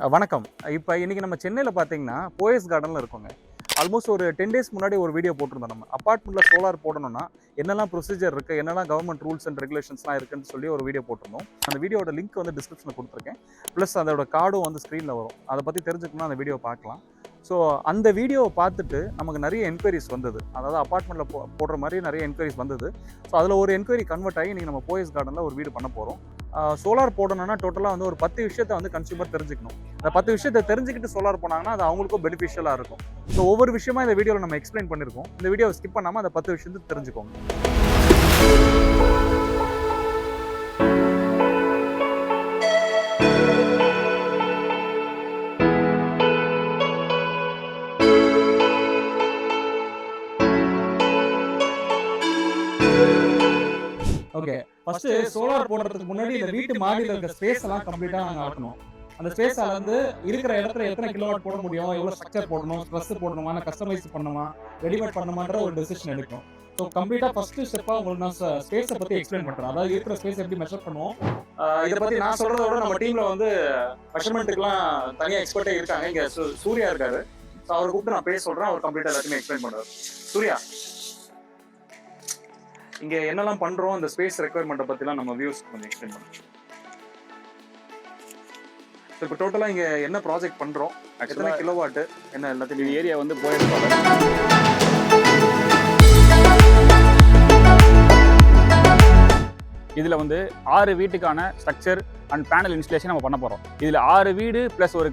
வணக்கம். இப்போ இன்னைக்கு நம்ம சென்னையில பார்த்தீங்கன்னா, போயஸ் கார்டன்ல இருக்கோங்க. ஆல்மோஸ்ட் ஒரு 10 டேஸ் முன்னாடி ஒரு வீடியோ போட்டிருந்தோம் நம்ம. அபார்ட்மெண்ட்ல சோலார் போடணும்னா, என்னெல்லாம் ப்ரொசீஜர் இருக்கு, என்னெல்லாம் கவர்மெண்ட் ரூல்ஸ் அண்ட் ரெகுலேஷன்ஸ்லாம் இருக்குன்னு சொல்லி ஒரு வீடியோ போட்டிருந்தோம். அந்த வீடியோட லிங்க் வந்து டிஸ்கிரிப்ஷன்ல குடுத்துருக்கேன். ப்ளஸ் அதோட கார்டும் வந்து ஸ்க்ரீன்ல வரும். அத பத்தி தெரிஞ்சுக்கணும்னா அந்த வீடியோ பார்க்கலாம். ஸோ அந்த வீடியோவ பார்த்துட்டு நமக்கு நெறைய என்குயரீஸ் வந்தது. அதாவது அபார்ட்மெண்ட்ல போடுற மாரி நெறைய என்குயரீஸ் வந்தது. ஸோ அதில ஒரு என்குயரி கன்வெர்ட் ஆகி இன்னைக்கு நம்ம போயஸ் கார்டன்ல ஒரு வீடு பண்ண போறோம். சோலார் போடணும்னா டோட்டலா வந்து ஒரு 10 விஷயத்த வந்து கன்சியூமர் தெரிஞ்சுக்கணும். அந்த 10 விஷயத்த தெரிஞ்சுக்கிட்டு சோலார் போனாங்கன்னா, அது அவங்களுக்கும் பெனிஃபிஷியலா இருக்கும். ஸோ ஒவ்வொரு விஷயமா இந்த வீடியோல நம்ம எக்ஸ்பிளைன் பண்ணியிருக்கோம். இந்த வீடியோவை ஸ்கிப் பண்ணாம அந்த 10 விஷயத்த தெரிஞ்சுக்கோங்க. ஓகே. ஃபர்ஸ்ட் சோலார் போடுறதுக்கு முன்னாடி இந்த வீட்டு மாடியில இருக்க ஸ்பேஸ் எல்லாம் கம்ப்ளீட்டா நாங்க அளக்கணும். அந்த ஸ்பேஸ் அளந்து இருக்கிற இடத்துல எத்தனை கிலோவாட் போட முடியும், எவ்வளவு ஸ்ட்ரக்சர் போடணும், ட்ரஸ் போடணுமா, கஸ்டமைஸ் பண்ணணுமா, ரெடிமேட் பண்ணணுமான்ற ஒரு டெசிஷன் எடுக்கணும். ஸோ கம்ப்ளீட்டா ஃபர்ஸ்ட் ஸ்டெப்பா உங்களுக்கு நான் ஸ்பேஸை பத்தி எக்ஸ்பிளைன் பண்றேன். அதாவது இருக்கிற ஸ்பேஸ் எப்படி மெஷர் பண்ணுவோம். இதை பத்தி நான் சொல்றத விட நம்ம டீம்ல வந்து மெஷர்மெண்ட்டுக்குலாம் தனியா எக்ஸ்பர்ட்டே இருக்காங்க. இங்க சூர்யா இருக்காரு. ஸோ அவரை கூப்பிட்டு நான் பேச சொல்றேன். அவர் கம்ப்ளீட்டா எல்லாத்தையுமே எக்ஸ்பிளைன் பண்றாரு. சூர்யா, இங்க என்னெல்லாம் பண்றோம், அந்த ஸ்பேஸ் ரெக்யர்மெண்ட்டை பத்திலாம் நம்ம வியூஸ் கொஞ்சம் எக்ஸ்பிளைன் பண்ணுங்க. இப்போ டோட்டலா இங்க என்ன ப்ராஜெக்ட் பண்றோம், எத்தனை கிலோவாட், என்ன எல்லாத்தையும் ஏரியா வந்து போயிருப்பாங்க. இதில் வந்து 6 வீட்டுக்கான ஸ்ட்ரக்சர் அண்ட் பேனல் இன்ஸ்டலேஷன் நம்ம பண்ண போகிறோம். இதில் 6 வீடு ப்ளஸ் ஒரு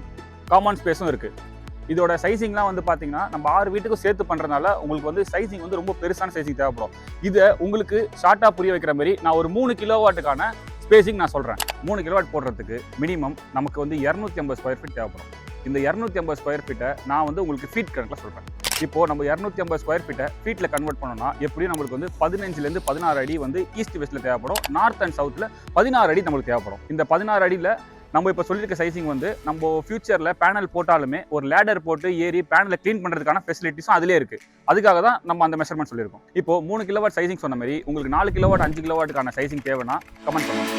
காமன் ஸ்பேஸும் இருக்குது. இதோட சைசிங்லாம் வந்து பார்த்தீங்கன்னா நம்ம 6 வீட்டுக்கும் சேர்த்து பண்ணுறதுனால உங்களுக்கு வந்து சைசிங் வந்து ரொம்ப பெருசான சைசிங் தேவைப்படும். இதை உங்களுக்கு ஷார்ட்டாக புரிய வைக்கிற மாதிரி நான் ஒரு 3 கிலோவாட்டுக்கான ஸ்பேசிங் நான் சொல்கிறேன். 3 கிலோவாட் போடுறதுக்கு மினிமம் நமக்கு வந்து 250 ஸ்கொயர் ஃபீட் தேவைப்படும். இந்த 250 ஸ்கொயர் ஃபீட்டை நான் வந்து உங்களுக்கு ஃபீட் கணக்கில் சொல்கிறேன். இப்போது நம்ம 250 ஸ்கொயர் ஃபீட்டை ஃபீட்டில் கன்வெர்ட் பண்ணோம்னா எப்படியும் நம்மளுக்கு வந்து 15லேருந்து 16 அடி வந்து ஈஸ்ட் வெஸ்ட்டில் தேவைப்படும். நார்த் அண்ட் சவுத்தில் 16 அடி நம்மளுக்கு தேவைப்படும். இந்த 16 அடியில் நம்ம இப்போ சொல்லியிருக்க சைசிங் வந்து நம்ம ஃபியூச்சரில் பேனல் போட்டாலுமே ஒரு லேடர் போட்டு ஏறி பேனலை க்ளீன் பண்ணுறதுக்கான ஃபெசிலிட்டிஸும் அதிலே இருக்குது. அதுக்காக தான் நம்ம அந்த மெஷர்மெண்ட் சொல்லியிருக்கோம். இப்போ 3 கிலோவாட் சைசிங் சொன்ன மாதிரி உங்களுக்கு 4 கிலோவாட் 5 கிலோவாட்டுக்கான சைசிங் தேவைன்னா கமெண்ட் பண்ணுங்க.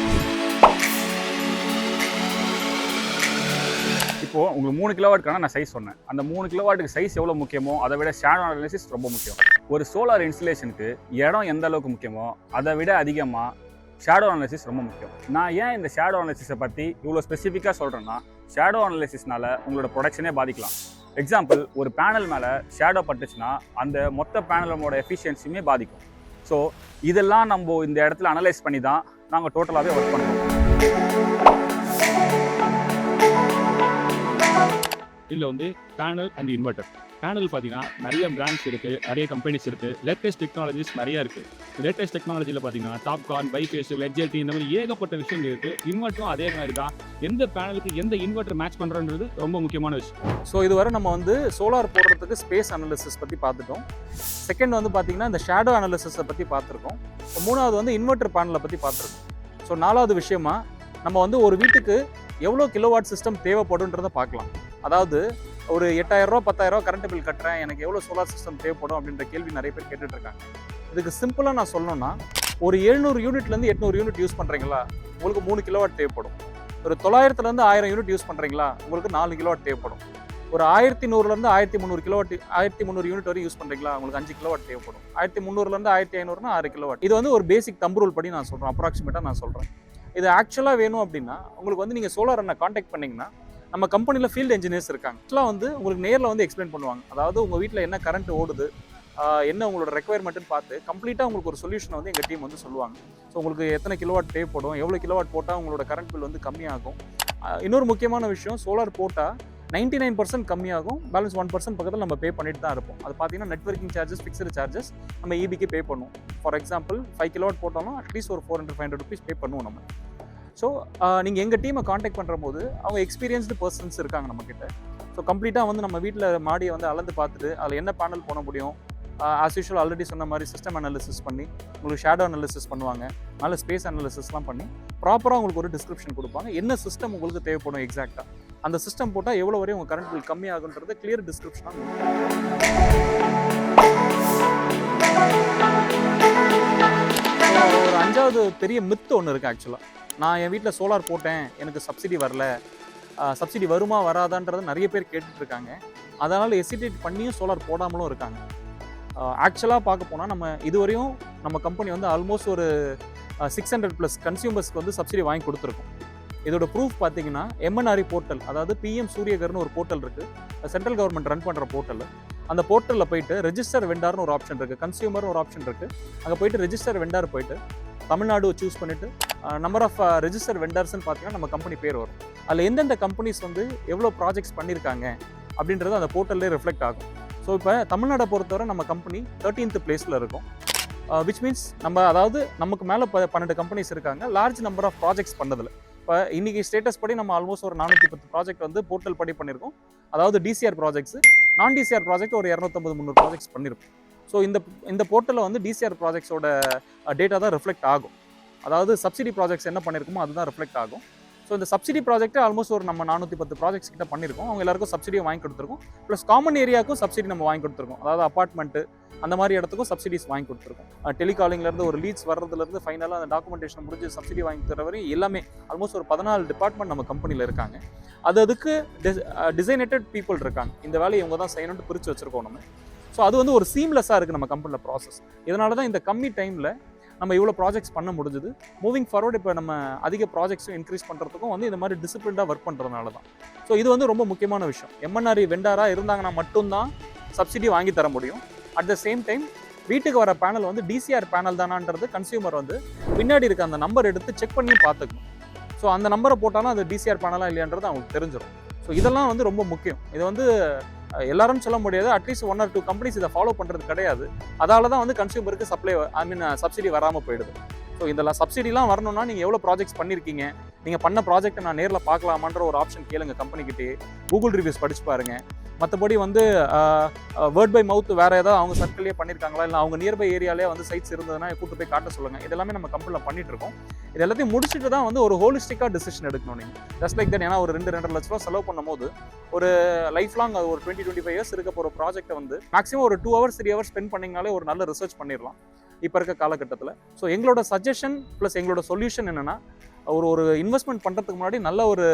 இப்போ உங்களுக்கு 3 கிலோவாட்டுக்கான நான் சைஸ் சொன்னேன். அந்த 3 கிலோவாட்டுக்கு சைஸ் எவ்வளோ முக்கியமோ அதை விட ஷேடோ அனாலிசிஸ் ரொம்ப முக்கியம். ஒரு சோலார் இன்ஸ்டலேஷனுக்கு இடம் எந்த அளவுக்கு முக்கியமோ அதை விட அதிகமாக ஷேடோ அனாலிசிஸ் ரொம்ப முக்கியம். நான் ஏன் இந்த ஷேடோ அனாலிசிஸை பற்றி இவ்வளோ ஸ்பெசிஃபிக்காக சொல்கிறேன்னா, ஷேடோ அனாலிசிஸ்னால உங்களோட ப்ரொடக்ஷனே பாதிக்கலாம். எக்ஸாம்பிள், ஒரு பேனல் மேலே ஷேடோ பட்டுச்சுன்னா அந்த மொத்த பேனலோட எஃபிஷியன்சியுமே பாதிக்கும். ஸோ இதெல்லாம் நம்ம இந்த இடத்துல அனலைஸ் பண்ணி தான் நாங்கள் டோட்டலாகவே ஒர்க் பண்ணுறோம். இதில் வந்து பேனல் அண்ட் இன்வெர்டர். பேனல் பார்த்தீங்கன்னா நிறைய பிராண்ட்ஸ் இருக்குது, நிறைய கம்பெனிஸ் இருக்குது, லேட்டஸ்ட் டெக்னாலஜிஸ் நிறையா இருக்குது. லேட்டஸ்ட் டெக்னாலஜியில் பார்த்தீங்கன்னா டாப்கான், பைஃபேஸ், எல்ஜிடி இந்த மாதிரி ஏகப்பட்ட விஷயங்கள் இருக்குது. இன்வெர்ட்டரும் அதே மாதிரி தான். எந்த பேனலுக்கு எந்த இன்வெர்ட்டர் மேட்ச் பண்ணுறன்றது ரொம்ப முக்கியமான விஷயம். ஸோ இதுவரை நம்ம வந்து சோலார் போடுறதுக்கு ஸ்பேஸ் அனாலிசிஸ் பற்றி பார்த்துட்டோம். செகண்ட் வந்து பார்த்தீங்கன்னா இந்த ஷேடோ அனாலிசிஸை பற்றி பார்த்துருக்கோம். மூணாவது வந்து இன்வெர்ட்டர் பேனலை பற்றி பார்த்துருக்கோம். ஸோ நாலாவது விஷயமா நம்ம வந்து ஒரு வீட்டுக்கு எவ்வளோ கிலோவாட் சிஸ்டம் தேவைப்படுன்றதை பார்க்கலாம். அதாவது ஒரு 8,000 ரூபா 10,000 ரூபா கரண்ட் பில் கட்டுறேன், எனக்கு எவ்வளோ சோலார் சிஸ்டம் தேவைப்படும் அப்படின்ற கேள்வி நிறைய பேர் கேட்டுட்டு இருக்காங்க. இதுக்கு சிம்பிளாக நான் சொல்லணும்னா, ஒரு 700 யூனிட்லேருந்து 800 யூனிட் யூஸ் பண்ணுறீங்களா, உங்களுக்கு 3 கிலோவாட் தேவைப்படும். ஒரு 900லேருந்து 1000 யூனிட் யூஸ் பண்ணுறீங்களா, உங்களுக்கு 4 கிலோவாட் தேவைப்படும். ஒரு 1100லேருந்து 1300 கிலோவாட் 1300 யூனிட் வரை யூஸ் பண்ணுறீங்களா, உங்களுக்கு 5 கிலோவாட் தேவைப்படும். 1300லேருந்து 1500னா 6 கிலோவாட். இது வந்து ஒரு பேசிக் தம்பு ரூல் படி நான் சொல்கிறேன், அப்ராக்சிமேட்டாக நான் சொல்கிறேன். இது ஆக்சுவலாக வேணும் அப்படின்னா உங்களுக்கு வந்து நீங்கள் சோலார் என்ன காண்டாக்ட் பண்ணிங்கன்னா நம்ம கம்பெனியில் ஃபீல்டு இன்ஜினியர்ஸ் இருக்காங்க. ஆக்சுவலாக வந்து உங்களுக்கு நேரில் வந்து எக்ஸ்பிளைன் பண்ணுவாங்க. அதாவது உங்கள் வீட்டில் என்ன கரண்ட் ஓடுது, என்ன உங்களோட ரெக்குயர்மெண்ட்டுன்னு பார்த்து கம்ப்ளீட்டாக உங்களுக்கு ஒரு சொல்யூஷனை வந்து எங்கள் டீம் வந்து சொல்லுவாங்க. ஸோ உங்களுக்கு எத்தனை கிலோவாட் தேவைப்படும், எவ்வளோ கிலோவாட் போட்டால் உங்களோட கரண்ட் பில் வந்து கம்மியாகும். இன்னொரு முக்கியமான விஷயம், சோலார் போட்டால் 99% கம்மியாகும். பேலன்ஸ் 1% பக்கத்தில் நம்ம பே பண்ணிட்டு தான் இருப்போம். அது பார்த்தீங்கன்னா நெட்வொர்க்கிங் சார்ஜஸ், ஃபிக்ஸ்டு சார்ஜஸ் நம்ம ஈபிக்கு பே பண்ணுவோம். ஃபார் எக்ஸாம்பிள் 5 கிலோவாட் போட்டாலும் அட்லீஸ்ட் ஒரு 400-500 ருபீஸ் பே பண்ணுவோம் நம்ம. ஸோ நீங்கள் எங்கள் டீமை காண்டாக்ட் பண்ணுற போது அவங்க எக்ஸ்பீரியன்ஸ்டு பர்சன்ஸ் இருக்காங்க நம்மக்கிட்ட. ஸோ கம்ப்ளீட்டாக வந்து நம்ம வீட்டில் மாடியை வந்து அளந்து பார்த்துட்டு அதில் என்ன பேனல் போட முடியும், ஆஸ் யூஷுவல் ஆல்ரெடி சொன்ன மாதிரி சிஸ்டம் அனாலிசிஸ் பண்ணி உங்களுக்கு ஷேடோ அனாலிசிஸ் பண்ணுவாங்க, நல்ல ஸ்பேஸ் அனாலிசிஸ்லாம் பண்ணி ப்ராப்பராக உங்களுக்கு ஒரு டிஸ்கிரிப்ஷன் கொடுப்பாங்க. என்ன சிஸ்டம் உங்களுக்கு தேவைப்படும் எக்ஸாக்டாக, அந்த சிஸ்டம் போட்டால் எவ்வளோ வரையும் உங்கள் கரண்ட் பில் கம்மியாகுன்றது கிளியர் டிஸ்கிரிப்ஷனாக. ஒரு 5வது பெரிய மித்து ஒன்று இருக்குது. ஆக்சுவலாக நான் என் வீட்டில் சோலார் போட்டேன், எனக்கு சப்சிடி வரல, சப்சிடி வருமா வராதான்றது நிறைய பேர் கேட்டுட்டு இருக்காங்க. அதனால் எசிடேட் பண்ணியும் சோலார் போடாமலும் இருக்காங்க. ஆக்சுவலாக பார்க்க போனால் நம்ம இதுவரையும் நம்ம கம்பெனி வந்து ஆல்மோஸ்ட் ஒரு 600+ கன்சியூமர்ஸ்க்கு வந்து சப்சிடி வாங்கி கொடுத்துருக்கோம். இதோட ப்ரூஃப் பார்த்தீங்கன்னா எம்என்ஆர்இ போர்ட்டல், அதாவது பிஎம் சூரியகர்னு ஒரு போர்ட்டல் இருக்குது, சென்ட்ரல் கவர்மெண்ட் ரன் பண்ணுற போர்ட்டல். அந்த போர்ட்டலில் போயிட்டு ரெஜிஸ்டர் வெண்டார்னு ஒரு ஆப்ஷன் இருக்குது, கன்சியூமர்னு ஒரு ஆப்ஷன் இருக்குது. அங்கே போயிட்டு ரெஜிஸ்டர் வெண்டார் போயிட்டு தமிழ்நாடு சூஸ் பண்ணிவிட்டு நம்பர் ஆஃப் ரெஜிஸ்டர் வெண்டார்ஸ்ன்னு பார்த்தீங்கன்னா நம்ம கம்பெனி பேர் வரும். அதில் எந்தெந்த கம்பெனிஸ் வந்து எவ்வளோ ப்ராஜெக்ட்ஸ் பண்ணியிருக்காங்க அப்படின்றது அந்த போர்ட்டல்லே ரிஃப்ளெக்ட் ஆகும். ஸோ இப்போ தமிழ்நாடை பொறுத்தவரை நம்ம கம்பெனி 13th பிளேஸில் இருக்கும். விச் மீன்ஸ் நம்ம அதாவது நமக்கு மேலே 12 கம்பெனிஸ் இருக்காங்க லார்ஜ் நம்பர் ஆஃப் ப்ராஜெக்ட்ஸ் பண்ணதில். இப்போ இன்றைக்கி ஸ்டேட்டஸ் படி நம்ம ஆல்மோஸ்ட் ஒரு 410 ப்ராஜெக்ட் வந்து போர்ட்டல் படி பண்ணியிருக்கோம். அதாவது டிசிஆர் ப்ராஜெக்ட்ஸ், நான் டிசிஆர் ப்ராஜெக்ட் ஒரு 250-300 ப்ராஜெக்ட்ஸ் பண்ணியிருக்கோம். ஸோ இந்த போர்ட்டலில் வந்து டிசிஆர் ப்ராஜெக்ட்ஸோட டேட்டா தான் ரிஃப்ளெக்ட் ஆகும். அதாவது சப்சிடி ப்ராஜெக்ட்ஸ் என்ன பண்ணியிருக்கோமோ அதுதான் ரிஃப்ளெக்ட் ஆகும். ஸோ இந்த சப்சிடி ப்ராஜெக்ட் ஆல்மோஸ்ட் ஒரு நம்ம 410 ப்ராஜெக்ட்ஸ் கிட்ட பண்ணியிருக்கோம். அவங்க எல்லாருக்கும் சப்சிடியும் வாங்கி கொடுத்துருக்கோம். ப்ளஸ் காமன் ஏரியாவுக்கும் சப்சிடி நம்ம வாங்கி கொடுத்துருக்கோம். அதாவது அப்பார்ட்மெண்ட்டு அந்த மாதிரி இடத்துக்கும் சப்சிடிஸ் வாங்கி கொடுத்துருக்கோம். டெலிகாலிங்லேருந்து ஒரு லீட்ஸ் வர்றதுலேருந்து ஃபைனலாக அந்த டாக்குமெண்டேஷன் முடிஞ்சு சப்சிடி வாங்கி தர வரை எல்லாமே ஆல்மோஸ்ட் ஒரு 14 டிபார்ட்மெண்ட் நம்ம கம்பெனியில் இருக்காங்க. அதுக்கு டிசைனேட்டட் பீப்புள் இருக்காங்க. இந்த வேலையை இவங்க தான் செய்யணும்னு பிரித்து வச்சுருக்கோம் நம்ம. ஸோ அது வந்து ஒரு சீம்லெஸ்ஸாக இருக்குது நம்ம கம்பெனியில் ப்ராசஸ். இதனால தான் இந்த கம்மி டைமில் நம்ம இவ்வளோ ப்ராஜெக்ட்ஸ் பண்ண முடிஞ்சுது. மூவிங் ஃபார்வர்ட் இப்போ நம்ம அதிக ப்ராஜெக்ட்ஸும் இன்க்ரீஸ் பண்ணுறதுக்கும் வந்து இந்த மாதிரி டிசிப்ளின்டாக ஒர்க் பண்ணுறதுனால தான். ஸோ இது வந்து ரொம்ப முக்கியமான விஷயம். எம்என்ஆர்இ வெண்டாராக இருந்தாங்கன்னா மட்டும்தான் சப்சிடி வாங்கி தர முடியும். அட் த சேம் டைம் வீட்டுக்கு வர பேனல் வந்து டிசிஆர் பேனல் தானான்றது கன்சியூமர் வந்து பின்னாடி இருக்க அந்த நம்பர் எடுத்து செக் பண்ணியும் பார்த்துக்கணும். ஸோ அந்த நம்பரை போட்டாலும் அது டிசிஆர் பேனலாக இல்லையான்றது அவங்களுக்கு தெரிஞ்சிடும். ஸோ இதெல்லாம் வந்து ரொம்ப முக்கியம். இது வந்து எல்லாரும் சொல்ல முடியாது, அட்லீஸ்ட் 1 or 2 கம்பெனிஸ் இதை ஃபாலோ பண்ணுறது கிடையாது. அதால தான் வந்து கன்சியூமருக்கு சப்சிடி வராமல் போயிடுது. ஸோ இதில் சப்சிடிலாம் வரணும்னா நீங்கள் எவ்வளோ ப்ராஜெக்ட்ஸ் பண்ணியிருக்கீங்க, நீங்கள் பண்ண ப்ராஜெக்ட்டை நான் நேரில் பார்க்கலாமான்ற ஒரு ஆப்ஷன் கேளுங்க கம்பெனிக்கிட்டே. கூகுள் ரிவ்யூஸ் படிச்சு பாருங்கள். மற்றபடி வந்து வேர்ட் பை மவுத் வேறு ஏதாவது அவங்க சர்க்கிள்லேயே பண்ணியிருக்காங்களா, இல்லை அவங்க நியர்பை ஏரியாலே வந்து சைட்ஸ் இருந்ததுன்னா கூப்பிட்டு போய் காட்ட சொல்லுங்கள். இதெல்லாமே நம்ம கம்பெனியில் பண்ணிட்டு இருக்கோம். இது எல்லாத்தையும் முடிச்சுட்டு தான் வந்து ஒரு ஹோலிஸ்டிக்காக டிசிஷன் எடுக்கணும் நீங்கள். Just like that. ஏன்னா ஒரு 2-2.5 லட்ச ரூபா செலவு பண்ணும்போது ஒரு லைஃப் லாங் ஒரு 20-25 இயர்ஸ் இருக்க போகிற ப்ராஜெக்ட்டை வந்து மேக்ஸிமம் ஒரு 2 hours 3 hours ஸ்பெண்ட் பண்ணிங்கனாலே ஒரு நல்ல ரிசர்ச் பண்ணிடலாம் இப்போ இருக்க காலகட்டத்தில். ஸோ எங்களோட சஜஷன் ப்ளஸ் எங்களோட சொல்யூஷன் என்னென்னா, ஒரு இன்வெஸ்ட்மெண்ட் பண்ணுறதுக்கு முன்னாடி நல்ல ஒரு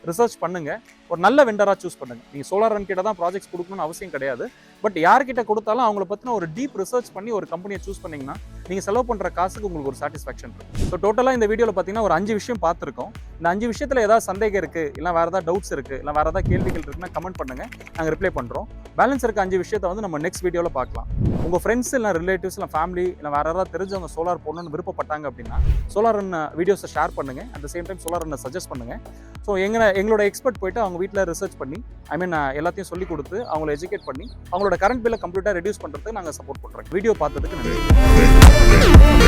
ரிசர்ச் பண்ணுங்கள், ஒரு நல்ல வெண்டராக சூஸ் பண்ணுங்கள். நீங்கள் சோலார் ரன் கிட்ட தான் ப்ராஜெக்ட்ஸ் கொடுக்கணும்னு அவசியம் கிடையாது. பட் யார்கிட்ட கொடுத்தாலும் அவங்கள பற்றின ஒரு டீப் ரிசர்ச் பண்ணி ஒரு கம்பெனியை சூஸ் பண்ணிங்கன்னா நீங்கள் செலவு பண்ணுற காசுக்கு உங்களுக்கு ஒரு சாட்டிஸ்ஃபேக்ஷன் இருக்கும். ஸோ டோட்டலாக இந்த வீடியோவில் பார்த்தீங்கன்னா ஒரு 5 விஷயம் பார்த்துருக்கோம். இந்த 5 விஷயத்தில் ஏதாவது சந்தேகம் இருக்குது, இல்லை வேறு ஏதாவது டவுட்ஸ் இருக்குது, இல்லை வேறு ஏதாவது கேள்விகள் இருக்குன்னா கமெண்ட் பண்ணுங்கள், நாங்கள் ரிப்ளை பண்ணுறோம். பேலன்ஸ் இருக்க 5 விஷயத்தை வந்து நம்ம நெக்ஸ்ட் வீடியோவில் பார்க்கலாம். உங்கள் ஃப்ரெண்ட்ஸ் இல்லை ரிலேட்டிவ்ஸ் இல்லை ஃபேமிலி இல்லை வேறு யாராவது தெரிஞ்சவங்க சோலார் போடணும்னு விருப்பப்பட்டாங்க அப்படின்னா சோலார் ரன் வீடியோஸை ஷேர் பண்ணுங்கள். At the same time solar ரன்னை சஜஸ்ட் பண்ணுங்கள். ஸோ எங்களோட எக்ஸ்பர்ட் போயிட்டு அவங்க வீட்டில் ரிசர்ச் பண்ணி எல்லாத்தையும் சொல்லி கொடுத்து அவங்கள எஜுகேட் பண்ணி அவங்களோட கரண்ட் பில்லை கம்ப்ளீட்டாக ரெடியூஸ் பண்ணுறதுக்கு நாங்கள் சப்போர்ட் பண்ணுறோம். வீடியோ பார்த்ததுக்கு நன்றி.